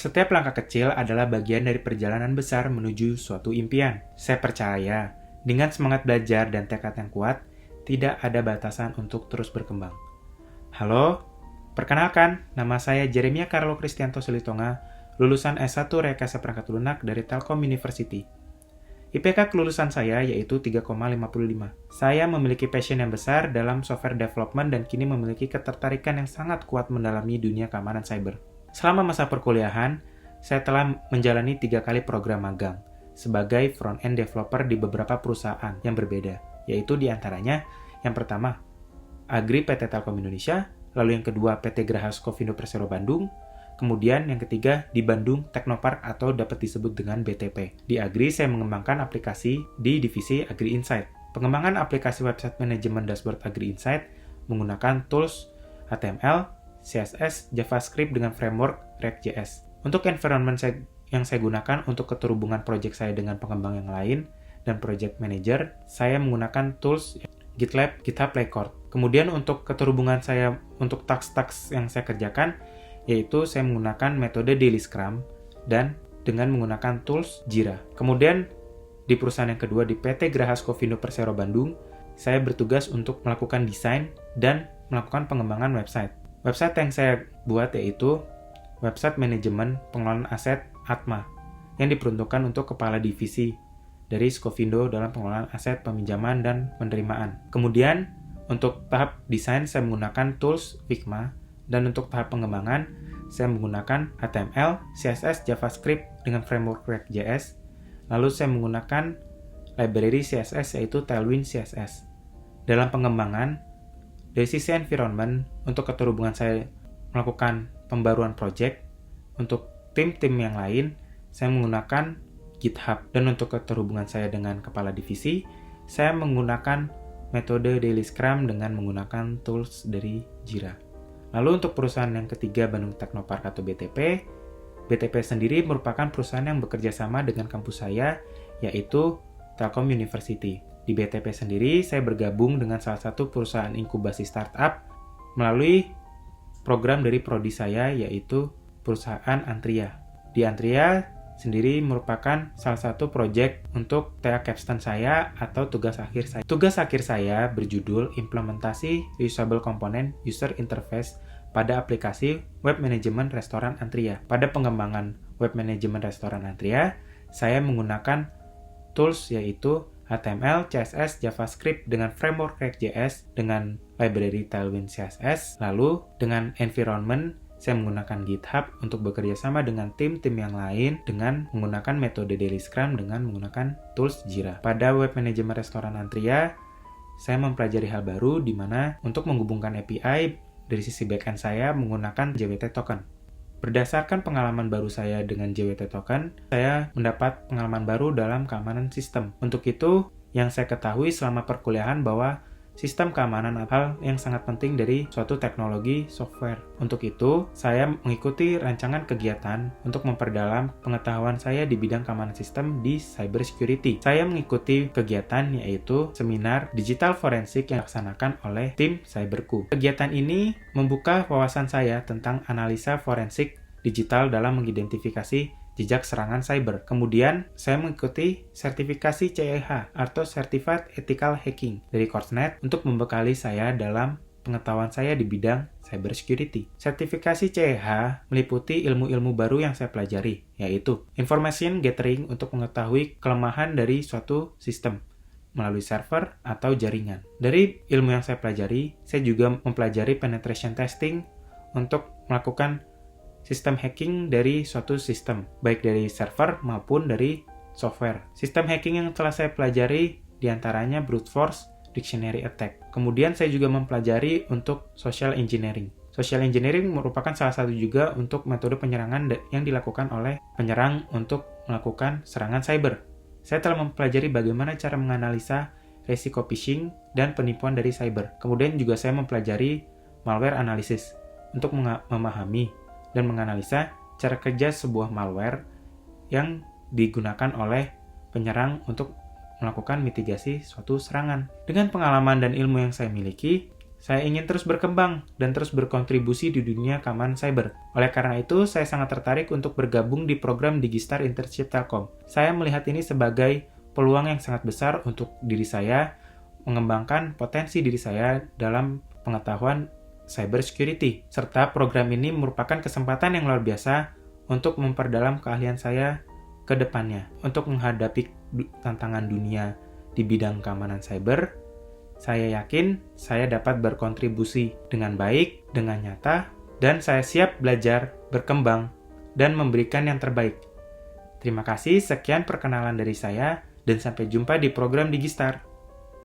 Setiap langkah kecil adalah bagian dari perjalanan besar menuju suatu impian. Saya percaya, dengan semangat belajar dan tekad yang kuat, tidak ada batasan untuk terus berkembang. Halo, perkenalkan, nama saya Jeremia Carlo Kristianto Silitonga, lulusan S1 Rekayasa Perangkat Lunak dari Telkom University. IPK kelulusan saya yaitu 3,55. Saya memiliki passion yang besar dalam software development dan kini memiliki ketertarikan yang sangat kuat mendalami dunia keamanan cyber. Selama masa perkuliahan, saya telah menjalani 3 kali program magang sebagai front-end developer di beberapa perusahaan yang berbeda, yaitu diantaranya yang pertama, Agri PT Telkom Indonesia, lalu yang kedua PT Graha Skovindo Persero Bandung, kemudian yang ketiga di Bandung Technopark atau dapat disebut dengan BTP. Di Agri saya mengembangkan aplikasi di divisi Agri Insight. Pengembangan aplikasi website manajemen dashboard Agri Insight menggunakan tools HTML, CSS, JavaScript dengan framework React.js. Untuk environment yang saya gunakan untuk keterhubungan project saya dengan pengembang yang lain dan project manager, saya menggunakan tools GitLab, GitHub Record. Kemudian untuk keterhubungan saya untuk task-task yang saya kerjakan, yaitu saya menggunakan metode Daily Scrum dan dengan menggunakan tools Jira. Kemudian di perusahaan yang kedua di PT Graha Skovindo Persero Bandung, saya bertugas untuk melakukan desain dan melakukan pengembangan website. Website yang saya buat yaitu website manajemen pengelolaan aset ATMA yang diperuntukkan untuk kepala divisi dari Skovindo dalam pengelolaan aset peminjaman dan penerimaan. Kemudian untuk tahap desain saya menggunakan tools Figma dan untuk tahap pengembangan saya menggunakan HTML, CSS, JavaScript dengan framework React.js. Lalu saya menggunakan library CSS yaitu Tailwind CSS. Dalam pengembangan dari sisi environment, untuk keterhubungan saya melakukan pembaruan project, untuk tim-tim yang lain, saya menggunakan GitHub. Dan untuk keterhubungan saya dengan kepala divisi, saya menggunakan metode Daily Scrum dengan menggunakan tools dari Jira. Lalu untuk perusahaan yang ketiga, Bandung Technopark atau BTP, BTP sendiri merupakan perusahaan yang bekerja sama dengan kampus saya, yaitu Telkom University. Di BTP sendiri, saya bergabung dengan salah satu perusahaan inkubasi startup melalui program dari prodi saya, yaitu perusahaan Antria. Di Antria sendiri merupakan salah satu proyek untuk TA capstone saya atau tugas akhir saya. Tugas akhir saya berjudul Implementasi Reusable Component User Interface pada aplikasi web manajemen restoran Antria. Pada pengembangan web manajemen restoran Antria, saya menggunakan tools yaitu HTML, CSS, JavaScript dengan framework React.js dengan library Tailwind CSS. Lalu dengan environment, saya menggunakan GitHub untuk bekerja sama dengan tim-tim yang lain dengan menggunakan metode Daily Scrum dengan menggunakan tools Jira. Pada web manajemen restoran Antria, saya mempelajari hal baru di mana untuk menghubungkan API dari sisi backend saya menggunakan JWT token. Berdasarkan pengalaman baru saya dengan JWT Token, saya mendapat pengalaman baru dalam keamanan sistem. Untuk itu, yang saya ketahui selama perkuliahan bahwa sistem keamanan adalah hal yang sangat penting dari suatu teknologi software. Untuk itu, saya mengikuti rancangan kegiatan untuk memperdalam pengetahuan saya di bidang keamanan sistem di cybersecurity. Saya mengikuti kegiatan yaitu seminar digital forensik yang dilaksanakan oleh tim Cyberku. Kegiatan ini membuka wawasan saya tentang analisa forensik digital dalam mengidentifikasi jejak serangan cyber. Kemudian, saya mengikuti sertifikasi CEH atau Certified Ethical Hacking dari Coursenet untuk membekali saya dalam pengetahuan saya di bidang cybersecurity. Sertifikasi CEH meliputi ilmu-ilmu baru yang saya pelajari, yaitu information gathering untuk mengetahui kelemahan dari suatu sistem melalui server atau jaringan. Dari ilmu yang saya pelajari, saya juga mempelajari penetration testing untuk melakukan sistem hacking dari suatu sistem, baik dari server maupun dari software. Sistem hacking yang telah saya pelajari diantaranya brute force, dictionary attack. Kemudian saya juga mempelajari untuk social engineering. Social engineering merupakan salah satu juga untuk metode penyerangan yang dilakukan oleh penyerang untuk melakukan serangan cyber. Saya telah mempelajari bagaimana cara menganalisa resiko phishing dan penipuan dari cyber. Kemudian juga saya mempelajari malware analysis untuk memahami dan menganalisa cara kerja sebuah malware yang digunakan oleh penyerang untuk melakukan mitigasi suatu serangan. Dengan pengalaman dan ilmu yang saya miliki, Saya ingin terus berkembang dan terus berkontribusi di dunia keamanan cyber. Oleh karena itu, saya sangat tertarik untuk bergabung di program Digistar Internship Telkom. Saya melihat ini sebagai peluang yang sangat besar untuk diri saya, mengembangkan potensi diri saya dalam pengetahuan cyber security. Serta program ini merupakan kesempatan yang luar biasa untuk memperdalam keahlian saya ke depannya. Untuk menghadapi tantangan dunia di bidang keamanan cyber, saya yakin saya dapat berkontribusi dengan baik, dengan nyata, dan saya siap belajar, berkembang, dan memberikan yang terbaik. Terima kasih, sekian perkenalan dari saya, dan sampai jumpa di program Digistar.